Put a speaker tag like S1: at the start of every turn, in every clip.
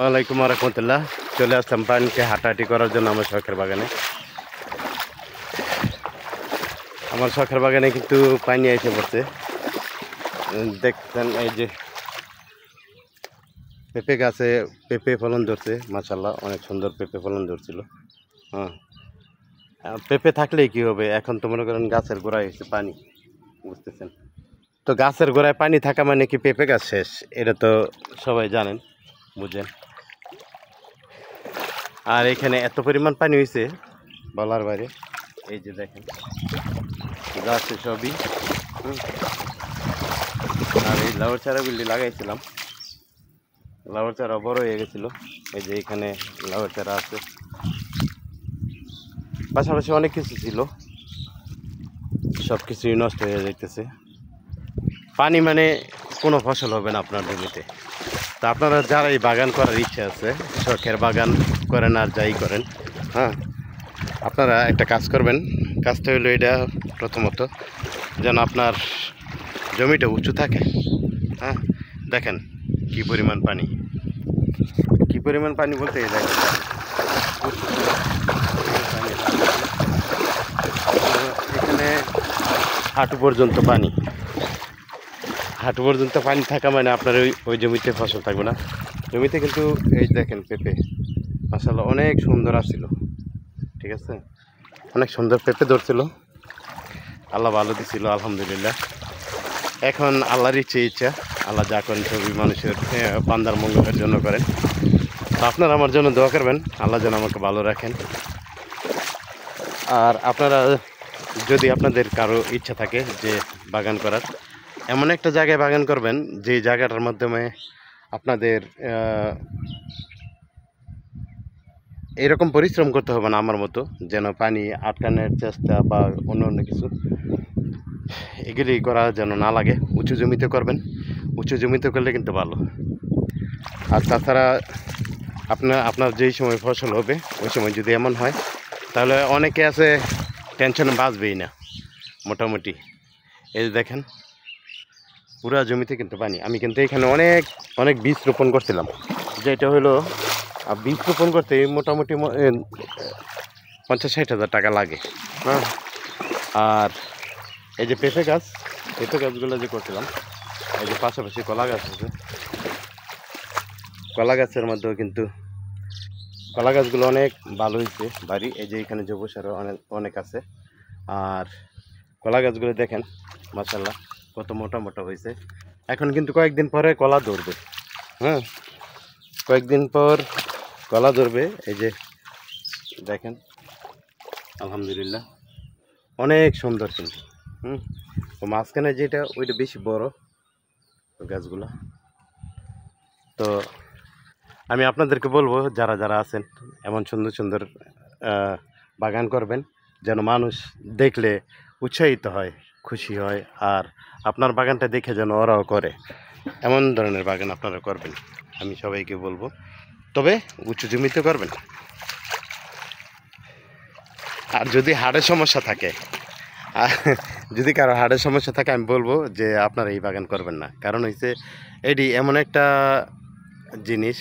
S1: ওয়ালাইকুম রহমতুল্লাহ। চলে আসলাম পানিতে হাঁটাহাঁটি করার জন্য আমার শখের বাগানে। আমার শখের বাগানে কিন্তু পানি এসে পড়ছে। দেখছেন এই যে পেঁপে গাছে পেঁপে ফলন ধরছে, মাশাআল্লাহ অনেক সুন্দর পেঁপে ফলন ধরছিল। হ্যাঁ, পেঁপে থাকলেই কি হবে, এখন তো মনে করেন গাছের গোড়ায় এসে পানি, বুঝতেছেন তো। গাছের গোড়ায় পানি থাকা মানে কি পেঁপে গাছ শেষ, এটা তো সবাই জানেন, বুঝেন। আর এখানে এত পরিমাণ পানি হয়েছে বলার বাইরে। এই যে দেখেন গাছে সবই। আর এই লাউর চারাগুলি লাগাইছিলাম, লাউর চারা বড় হয়ে গেছিল। এই যে এখানে লাউর চারা আছে, পাশাপাশি অনেক কিছু ছিল, সব কিছুই নষ্ট হয়ে যাইতেছে। পানি মানে কোনো ফসল হবে না আপনার জমিতে। তা আপনারা যারা এই বাগান করার ইচ্ছা আছে, শখের বাগান করেন আর যাই করেন, হ্যাঁ, আপনারা একটা কাজ করবেন। কাজটা হলো এটা, প্রথমত যেন আপনার জমিটা উঁচু থাকে। হ্যাঁ, দেখেন কি পরিমাণ পানি, কি পরিমাণ পানি বলতে এই দেখেন এখানে হাঁটু পর্যন্ত পানি। হাঁটু পর্যন্ত পানি থাকা মানে আপনার ওই জমিতে ফসল থাকবে না। জমিতে কিন্তু এই দেখেন পেঁপে মাশাআল্লাহ অনেক সুন্দর আসছিল, ঠিক আছে, অনেক সুন্দর পেঁপে ধরছিল। আল্লাহ ভালো দিছিল আলহামদুলিল্লাহ। এখন আল্লাহর ইচ্ছা, আল্লাহ যা করেন সবই মানুষের বান্দার মঙ্গলের জন্য করেন। তো আপনারা আমার জন্য দোয়া করবেন, আল্লাহ যেন আমাকে ভালো রাখেন। আর আপনারা যদি আপনাদের কারো ইচ্ছা থাকে যে বাগান করার, এমন একটা জায়গায় বাগান করবেন যে জায়গাটার মাধ্যমে আপনাদের এরকম পরিশ্রম করতে হবে না আমার মতো, যেন পানি আটকানোর চেষ্টা বা অন্য অন্য কিছু এগুলি করা যেন না লাগে। উঁচু জমিতে করবেন, উঁচু জমিতে করলে কিন্তু ভালো। আর তাছাড়া আপনার যেই সময় ফসল হবে ওই সময় যদি এমন হয়, তাহলে অনেকে আছে টেনশনে বাঁচবেই না মোটামুটি। এই যে দেখেন পুরা জমিতে কিন্তু পানি। আমি কিন্তু এখানে অনেক অনেক বীজ রোপণ করছিলাম, যেটা হলো বীজ রোপণ করতে মোটামুটি 50-60 হাজার টাকা লাগে। হ্যাঁ, আর এই যে পেঁপে গাছগুলো যে করছিলাম, এই যে পাশাপাশি কলা গাছ আছে, কলা গাছের মধ্যেও কিন্তু কলা গাছগুলো অনেক ভালো হয়েছে বাড়ি। এই যে এখানে জৈব সারও অনেক আছে। আর কলা গাছগুলো দেখেন মাশাআল্লাহ কত মোটা মোটা হয়েছে। এখন কিন্তু কয়েকদিন পরে কলা ধরবে। হ্যাঁ, কয়েকদিন পর কলা ধরবে। এই যে দেখেন আলহামদুলিল্লাহ অনেক সুন্দর কিন্তু। তো মাঝখানে যেটা ওইটা বেশি বড় গাছগুলা। তো আমি আপনাদেরকে বলবো যারা যারা আছেন এমন সুন্দর সুন্দর বাগান করবেন, যেন মানুষ দেখলে উৎসাহিত হয়, খুশি হয়। আর আপনার বাগানটা দেখে যেন ওরাও করে, এমন ধরনের বাগান আপনারা করবেন আমি সবাইকে বলবো। তবে উঁচু জমিতে করবেন। আর যদি হাড়ের সমস্যা থাকে, যদি কারো হাড়ের সমস্যা থাকে, আমি বলবো যে আপনারা এই বাগান করবেন না। কারণ হচ্ছে এটি এমন একটা জিনিস,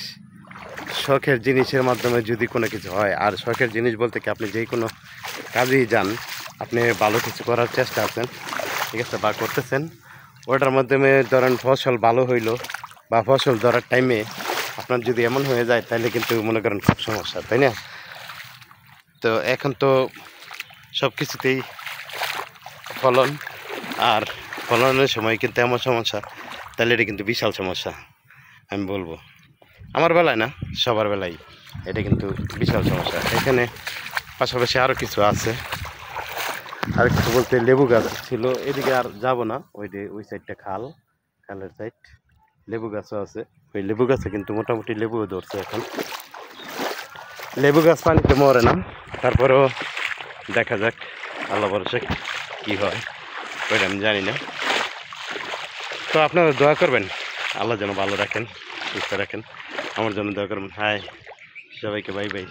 S1: শখের জিনিসের মাধ্যমে যদি কোনো কিছু হয়, আর শখের জিনিস বলতে কি আপনি যে কোনো কাজেই যান, আপনি ভালো কিছু করার চেষ্টা আছেন, ঠিক আছে, বা করতেছেন, ওটার মাধ্যমে ধরেন ফসল ভালো হইলো বা ফসল ধরার টাইমে আপনার যদি এমন হয়ে যায়, তাহলে কিন্তু মনে করেন খুব সমস্যা, তাই না? তো এখন তো সব কিছুতেই ফলন, আর ফলনের সময় কিন্তু এমন সমস্যা, তাহলে এটা কিন্তু বিশাল সমস্যা। আমি বলবো আমার বেলায় না, সবার বেলায় এটা কিন্তু বিশাল সমস্যা। এখানে পাশাপাশি আরও কিছু আছে, আর কিছু বলতে লেবু গাছ ছিল, এদিকে আর যাব না, ওই সাইডটা খালের সাইড, লেবু গাছও আছে। ওই লেবু গাছে কিন্তু মোটামুটি লেবুও ধরছে এখন। লেবু গাছ পানিতে মরে না, তারপরেও দেখা যাক আল্লাহ ভরসা কী হয় ওইটা আমি জানি না। তো আপনারা দোয়া করবেন, আল্লাহ যেন ভালো রাখেন, সুস্থ রাখেন, আমার জন্য দোয়া করবেন। হাই সবাইকে, বাই বাই।